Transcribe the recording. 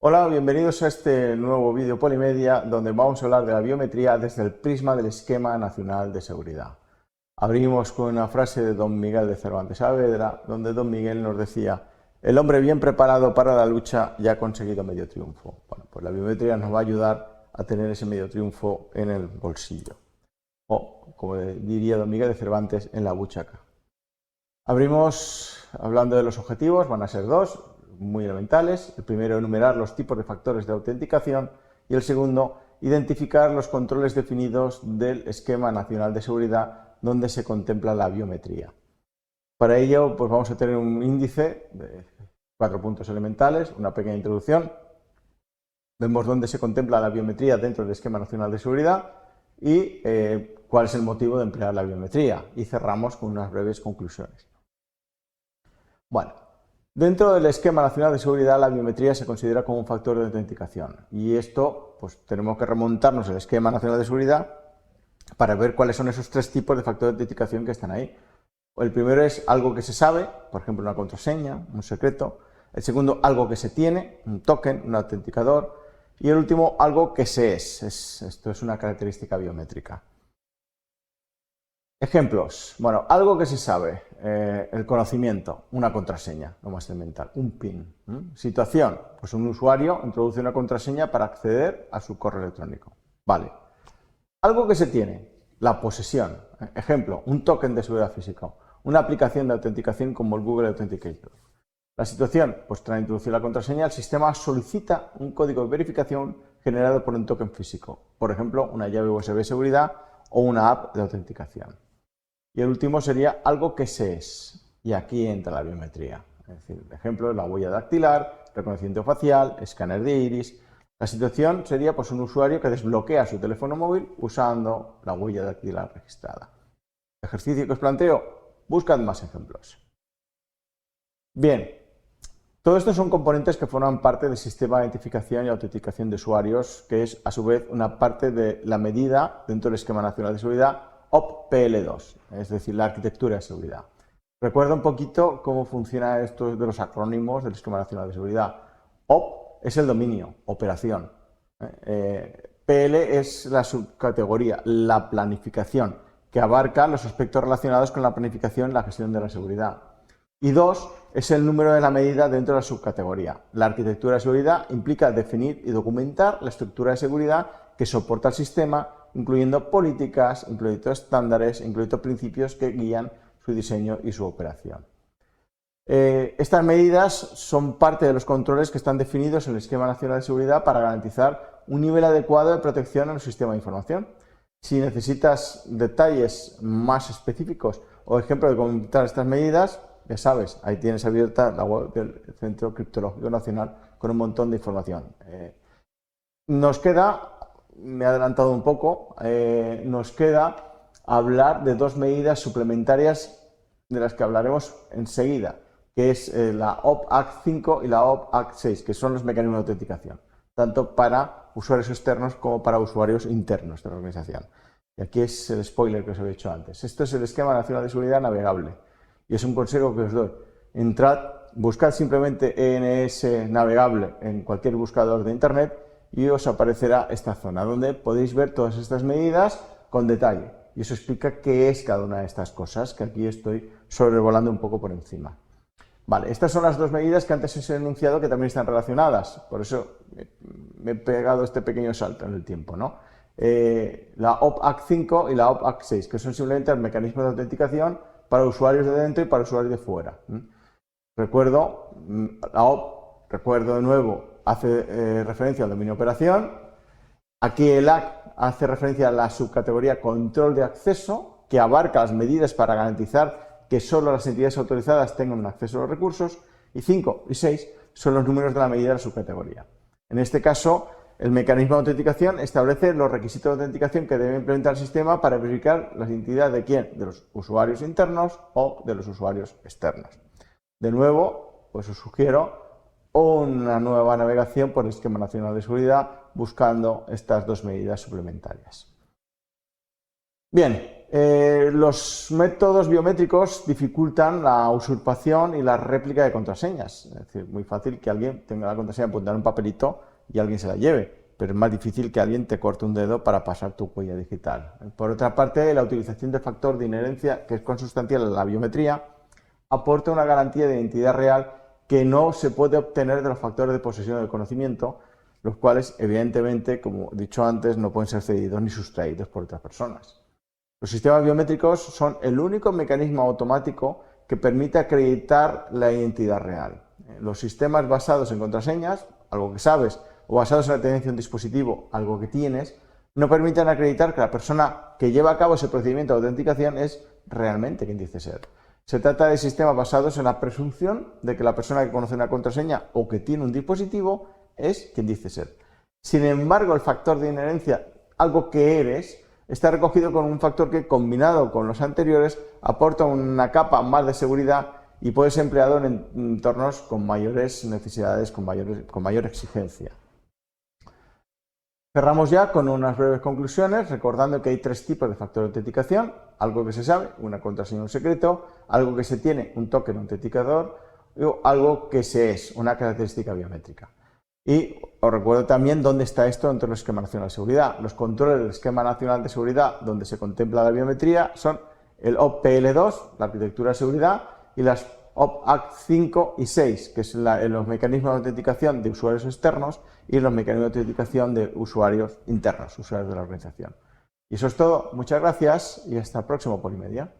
Hola, bienvenidos a este nuevo vídeo Polimedia donde vamos a hablar de la biometría desde el prisma del Esquema Nacional de Seguridad. Abrimos con una frase de don Miguel de Cervantes Saavedra, donde don Miguel nos decía: el hombre bien preparado para la lucha ya ha conseguido medio triunfo. Bueno, pues la biometría nos va a ayudar a tener ese medio triunfo en el bolsillo. O, como diría don Miguel de Cervantes, en la buchaca. Abrimos hablando de los objetivos, van a ser dos, muy elementales. El primero, enumerar los tipos de factores de autenticación, y el segundo, identificar los controles definidos del Esquema Nacional de Seguridad donde se contempla la biometría. Para ello, pues vamos a tener un índice de 4 puntos elementales, una pequeña introducción. Vemos dónde se contempla la biometría dentro del Esquema Nacional de Seguridad y cuál es el motivo de emplear la biometría. Y cerramos con unas breves conclusiones. Bueno, dentro del Esquema Nacional de Seguridad, la biometría se considera como un factor de autenticación. Y esto, pues tenemos que remontarnos al Esquema Nacional de Seguridad para ver cuáles son esos 3 tipos de factores de autenticación que están ahí. El primero es algo que se sabe, por ejemplo, una contraseña, un secreto. El segundo, algo que se tiene, un token, un autenticador. Y el último, algo que se es. Esto es una característica biométrica. Ejemplos. Bueno, algo que se sabe, el conocimiento, una contraseña, lo más elemental, un PIN. Situación, pues un usuario introduce una contraseña para acceder a su correo electrónico. Vale. Algo que se tiene, la posesión. Ejemplo, un token de seguridad físico, una aplicación de autenticación como el Google Authenticator. La situación, pues tras introducir la contraseña, el sistema solicita un código de verificación generado por un token físico, por ejemplo, una llave USB de seguridad o una app de autenticación. Y el último sería algo que se es, y aquí entra la biometría. Es decir, ejemplo, la huella dactilar, reconocimiento facial, escáner de iris. La situación sería pues un usuario que desbloquea su teléfono móvil usando la huella dactilar registrada. Ejercicio que os planteo, buscad más ejemplos. Bien, todo esto son componentes que forman parte del sistema de identificación y autenticación de usuarios, que es a su vez una parte de la medida dentro del Esquema Nacional de Seguridad OPPL2, es decir, la arquitectura de seguridad. Recuerda un poquito cómo funciona esto de los acrónimos del Esquema Nacional de Seguridad. OP es el dominio, operación. PL es la subcategoría, la planificación, que abarca los aspectos relacionados con la planificación y la gestión de la seguridad. Y 2 es el número de la medida dentro de la subcategoría. La arquitectura de seguridad implica definir y documentar la estructura de seguridad que soporta el sistema, incluyendo políticas, incluyendo estándares, incluyendo principios que guían su diseño y su operación. Estas medidas son parte de los controles que están definidos en el Esquema Nacional de Seguridad para garantizar un nivel adecuado de protección en el sistema de información. Si necesitas detalles más específicos o ejemplos de comentar estas medidas, ya sabes, ahí tienes abierta la web del Centro Criptológico Nacional con un montón de información. Nos queda, me he adelantado un poco, nos queda hablar de 2 medidas suplementarias de las que hablaremos enseguida, que es la OAuth5 y la OAuth6, que son los mecanismos de autenticación, tanto para usuarios externos como para usuarios internos de la organización. Y aquí es el spoiler que os he hecho antes. Esto es el Esquema Nacional de Seguridad navegable. Y es un consejo que os doy. Entrad, buscad simplemente ENS navegable en cualquier buscador de internet y os aparecerá esta zona donde podéis ver todas estas medidas con detalle. Y eso explica qué es cada una de estas cosas, que aquí estoy sobrevolando un poco por encima. Vale, estas son las 2 medidas que antes os he enunciado que también están relacionadas. Por eso me he pegado este pequeño salto en el tiempo, ¿no? La OAuth5 y la OAuth6, que son simplemente el mecanismo de autenticación para usuarios de dentro y para usuarios de fuera. Recuerdo, la OP, recuerdo de nuevo, hace referencia al dominio de operación. Aquí el AC hace referencia a la subcategoría control de acceso, que abarca las medidas para garantizar que solo las entidades autorizadas tengan acceso a los recursos. Y 5 y 6 son los números de la medida de la subcategoría. En este caso, el mecanismo de autenticación establece los requisitos de autenticación que debe implementar el sistema para verificar la identidad de quién, de los usuarios internos o de los usuarios externos. De nuevo, pues os sugiero una nueva navegación por el Esquema Nacional de Seguridad buscando estas 2 medidas suplementarias. Bien, Los métodos biométricos dificultan la usurpación y la réplica de contraseñas. Es decir, muy fácil que alguien tenga la contraseña apuntada en un papelito y alguien se la lleve, pero es más difícil que alguien te corte un dedo para pasar tu huella digital. Por otra parte, la utilización del factor de inherencia, que es consustancial a la biometría, aporta una garantía de identidad real que no se puede obtener de los factores de posesión del conocimiento, los cuales, evidentemente, como he dicho antes, no pueden ser cedidos ni sustraídos por otras personas. Los sistemas biométricos son el único mecanismo automático que permite acreditar la identidad real. Los sistemas basados en contraseñas, algo que sabes, o basados en la tenencia de un dispositivo, algo que tienes, no permiten acreditar que la persona que lleva a cabo ese procedimiento de autenticación es realmente quien dice ser. Se trata de sistemas basados en la presunción de que la persona que conoce una contraseña o que tiene un dispositivo es quien dice ser. Sin embargo, el factor de inherencia, algo que eres, está recogido con un factor que, combinado con los anteriores, aporta una capa más de seguridad y puede ser empleado en entornos con mayores necesidades, con mayor exigencia. Cerramos ya con unas breves conclusiones, recordando que hay tres tipos de factor de autenticación: algo que se sabe, una contraseña, un secreto; algo que se tiene, un token autenticador; o algo que se es, una característica biométrica. Y os recuerdo también dónde está esto dentro del Esquema Nacional de Seguridad. Los controles del Esquema Nacional de Seguridad, donde se contempla la biometría, son el OPL2, la arquitectura de seguridad, y las OPAC 5 y 6, que son los mecanismos de autenticación de usuarios externos y los mecanismos de autenticación de usuarios internos, usuarios de la organización. Y eso es todo. Muchas gracias y hasta el próximo Polimedia.